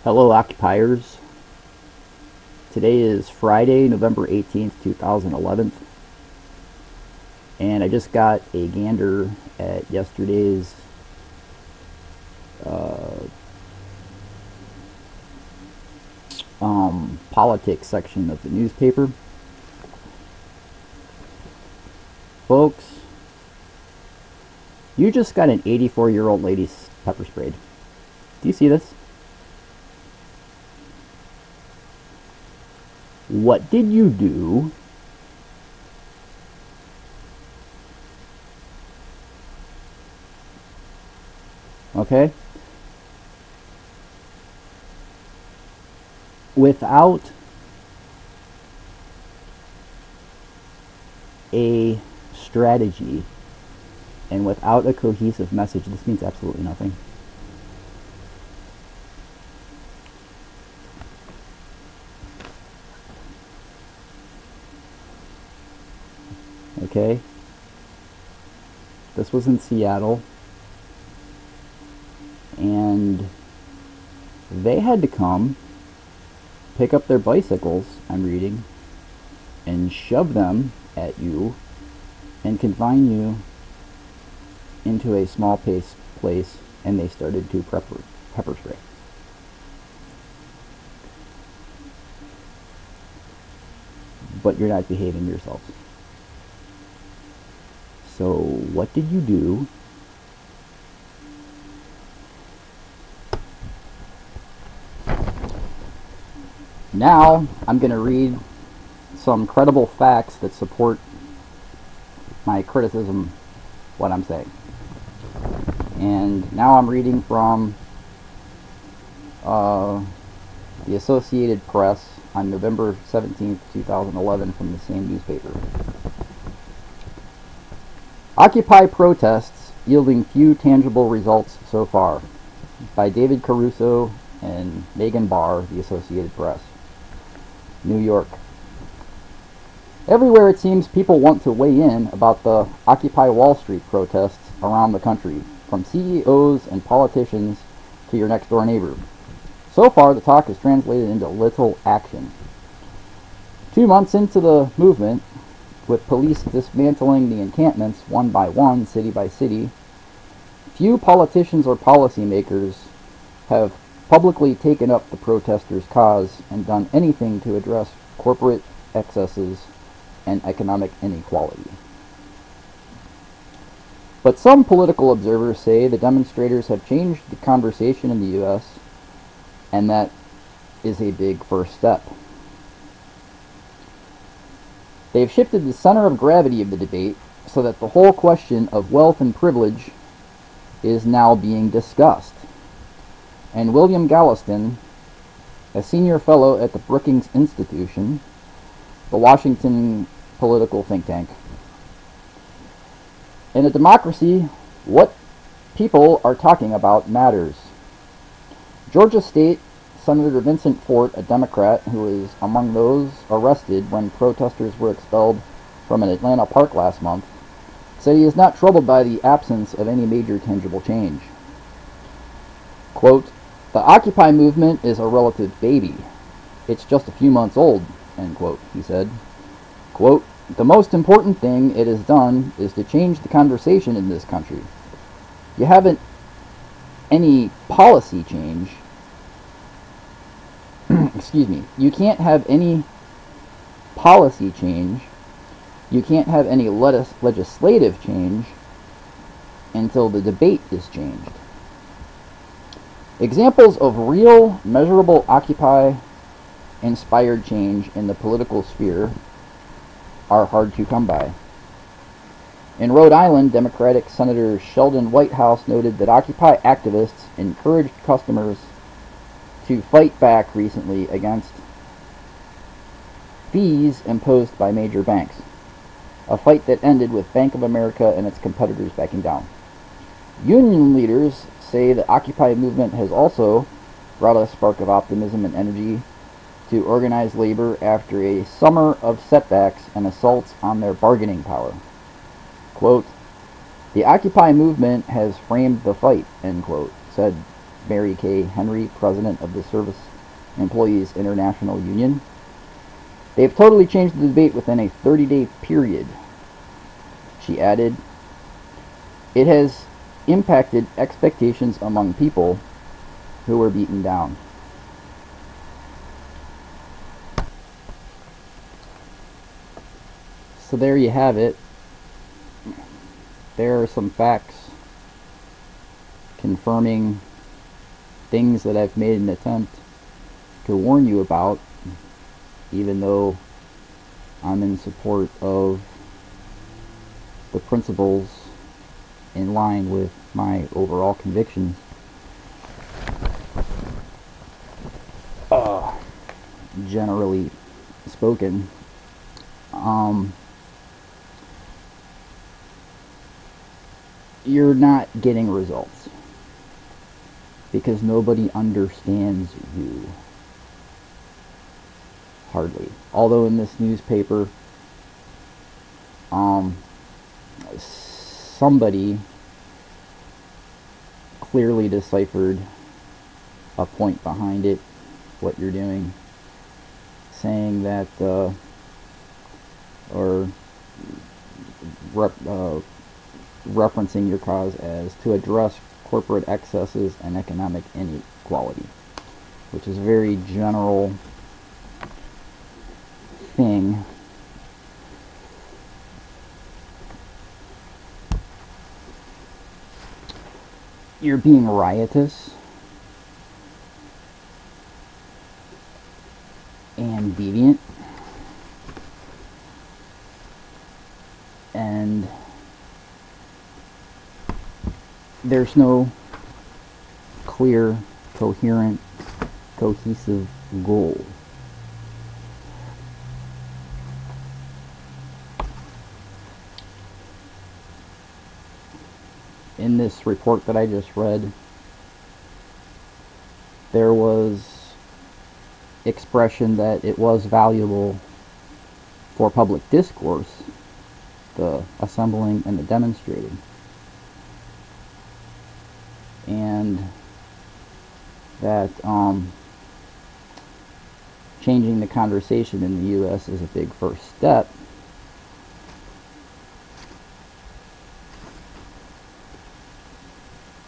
Hello, occupiers. Today is Friday, November 18th, 2011, and I just got a gander at yesterday's uh, politics section of the newspaper. Folks, you just got an 84-year-old lady pepper sprayed. Do you see this? What did you do? Okay? Without a strategy and without a cohesive message, this means absolutely nothing. Okay? This was in Seattle, and they had to come pick up their bicycles, I'm reading, and shove them at you and confine you into a small place, and they started to pepper spray. But you're not behaving yourselves. So what did you do? Now I'm going to read some credible facts that support my criticism, what I'm saying. And now I'm reading from the Associated Press on November 17th, 2011 from the same newspaper. Occupy protests yielding few tangible results so far, by David Caruso and Megan Barr, the Associated Press. New York. Everywhere it seems people want to weigh in about the Occupy Wall Street protests around the country, from CEOs and politicians to your next door neighbor. So far, the talk is translated into little action. 2 months into the movement, with police dismantling the encampments one by one, city by city, few politicians or policymakers have publicly taken up the protesters' cause and done anything to address corporate excesses and economic inequality. But some political observers say the demonstrators have changed the conversation in the U.S., and that is a big first step. They've shifted the center of gravity of the debate so that the whole question of wealth and privilege is now being discussed. And William Galveston, a senior fellow at the Brookings Institution, the Washington political think tank. In a democracy, what people are talking about matters. Georgia State Senator Vincent Fort, a Democrat who is among those arrested when protesters were expelled from an Atlanta park last month, said he is not troubled by the absence of any major tangible change. Quote, "The Occupy movement is a relative baby. It's just a few months old," end quote, he said. Quote, "The most important thing it has done is to change the conversation in this country. You haven't any policy change. Excuse me. You can't have any policy change. You can't have any legislative change until the debate is changed. Examples of real, measurable Occupy-inspired change in the political sphere are hard to come by. In Rhode Island, Democratic Senator Sheldon Whitehouse noted that Occupy activists encouraged customers to fight back recently against fees imposed by major banks, a fight that ended with Bank of America and its competitors backing down. Union leaders say the Occupy movement has also brought a spark of optimism and energy to organize labor after a summer of setbacks and assaults on their bargaining power. Quote, "The Occupy movement has framed the fight," end quote, said Mary Kay Henry, president of the Service Employees International Union. They've totally changed the debate within a 30-day period. She added, it has impacted expectations among people who were beaten down. So there you have it. There are some facts confirming things that I've made an attempt to warn you about, even though I'm in support of the principles in line with my overall convictions. Generally spoken, you're not getting results because nobody understands you. Hardly. Although in this newspaper, somebody clearly deciphered a point behind it, what you're doing, saying that, referencing your cause as to address corporate excesses and economic inequality, which is a very general thing. You're being riotous and deviant, and there's no clear, coherent, cohesive goal. In this report that I just read, there was expression that it was valuable for public discourse, the assembling and the demonstrating, and that changing the conversation in the U.S. is a big first step.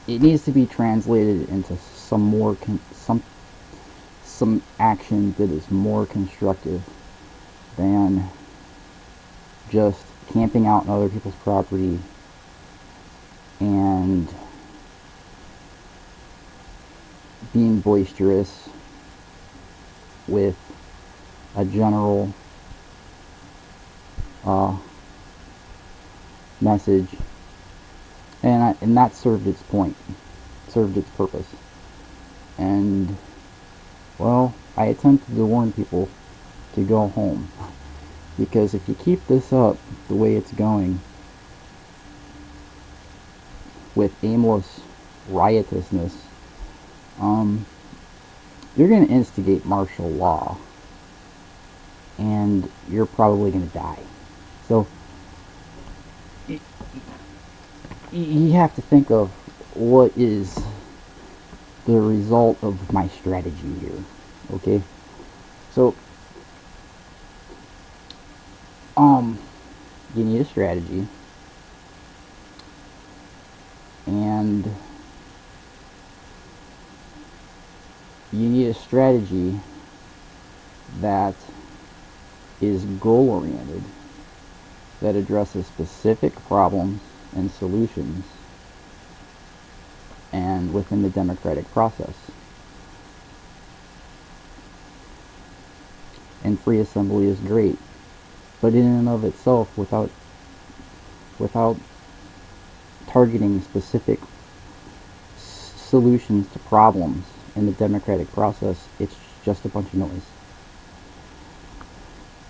It needs to be translated into some more some action that is more constructive than just camping out on other people's property and being boisterous with a general message. And that served its point, served its purpose. And, well, I attempted to warn people to go home. Because if you keep this up the way it's going, with aimless riotousness, you're going to instigate martial law. And you're probably going to die. So, you have to think of what is the result of my strategy here, okay? So, you need a strategy, and you need a strategy that is goal-oriented, that addresses specific problems and solutions, and within the democratic process. And free assembly is great, but in and of itself, without targeting specific solutions to problems in the democratic process, it's just a bunch of noise.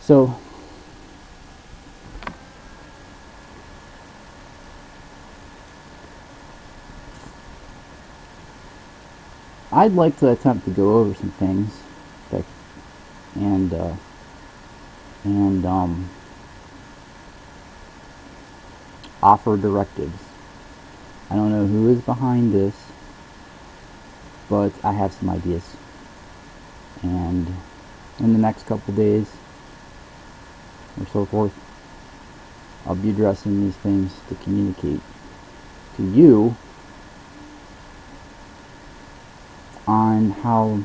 So, I'd like to attempt to go over some things that, and offer directives. I don't know who is behind this, but I have some ideas, and in the next couple days or so forth, I'll be addressing these things to communicate to you on how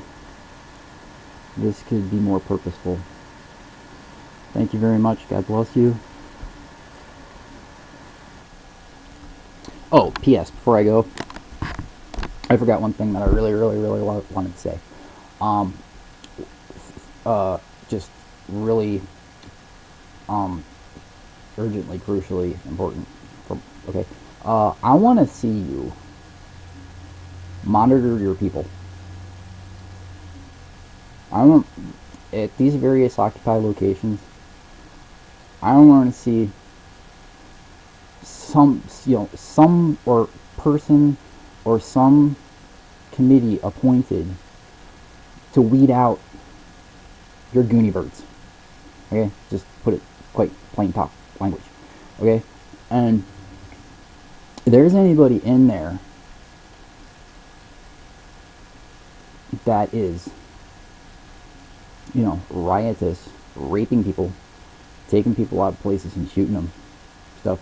this could be more purposeful. Thank you very much. God bless you. Oh, P.S. Before I go, I forgot one thing that I really wanted to say. Just really, urgently, crucially important. Okay. I want to see you monitor your people. I don't, at these various Occupy locations, I don't want to see some or person or some committee appointed to weed out your Goonie birds. Okay, just put it quite plain talk language. Okay, and if there's anybody in there that is, riotous, raping people, taking people out of places and shooting them, stuff,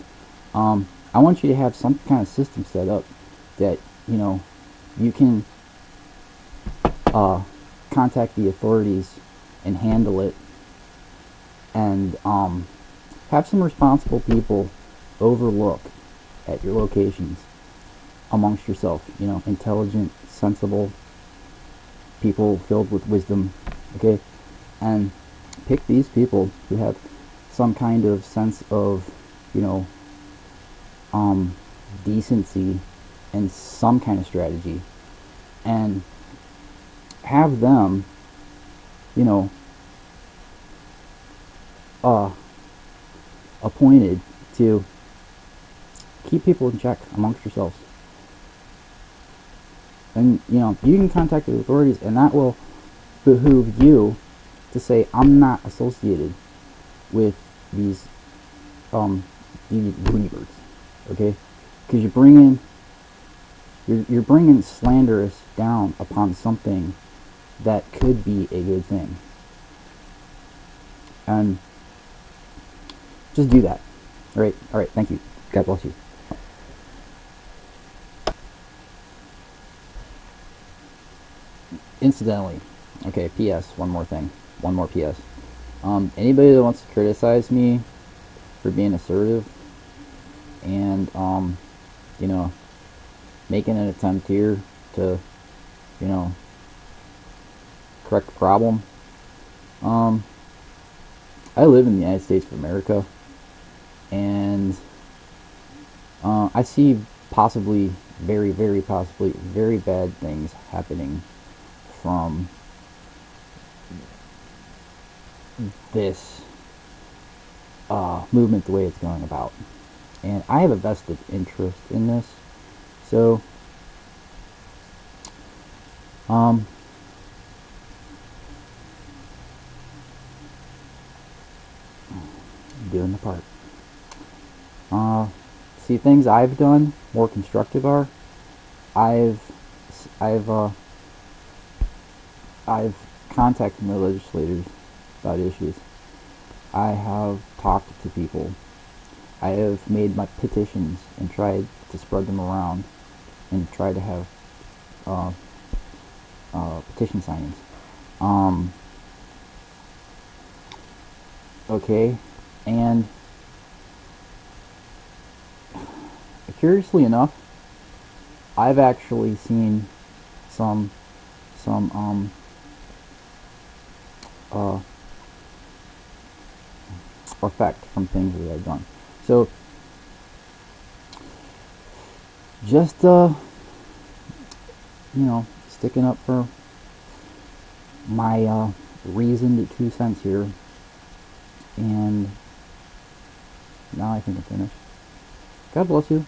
I want you to have some kind of system set up that, you can contact the authorities and handle it, and have some responsible people overlook at your locations amongst yourself, intelligent, sensible people filled with wisdom, okay? And pick these people who have some kind of sense of, decency and some kind of strategy, and have them, appointed to keep people in check amongst yourselves. And, you can contact the authorities, and that will behoove you to say, I'm not associated with these Goonie birds, okay? Because you're bringing slanderous down upon something that could be a good thing, and just do that. All right. Thank you. God bless you. Incidentally, okay. P.S. One more thing. One more P.S. Anybody that wants to criticize me for being assertive and making an attempt here to correct the problem. I live in the United States of America, and I see possibly, very possibly, very bad things happening from this movement the way it's going about. And I have a vested interest in this, so doing the part. See, things I've done more constructive are I've contacted my legislators about issues. I have talked to people. I have made my petitions and tried to spread them around and try to have petition signings. Okay, and curiously enough, I've actually seen some effect from things that I've done. So just sticking up for my reasoned 2 cents here, and now I think I'm finished. God bless you.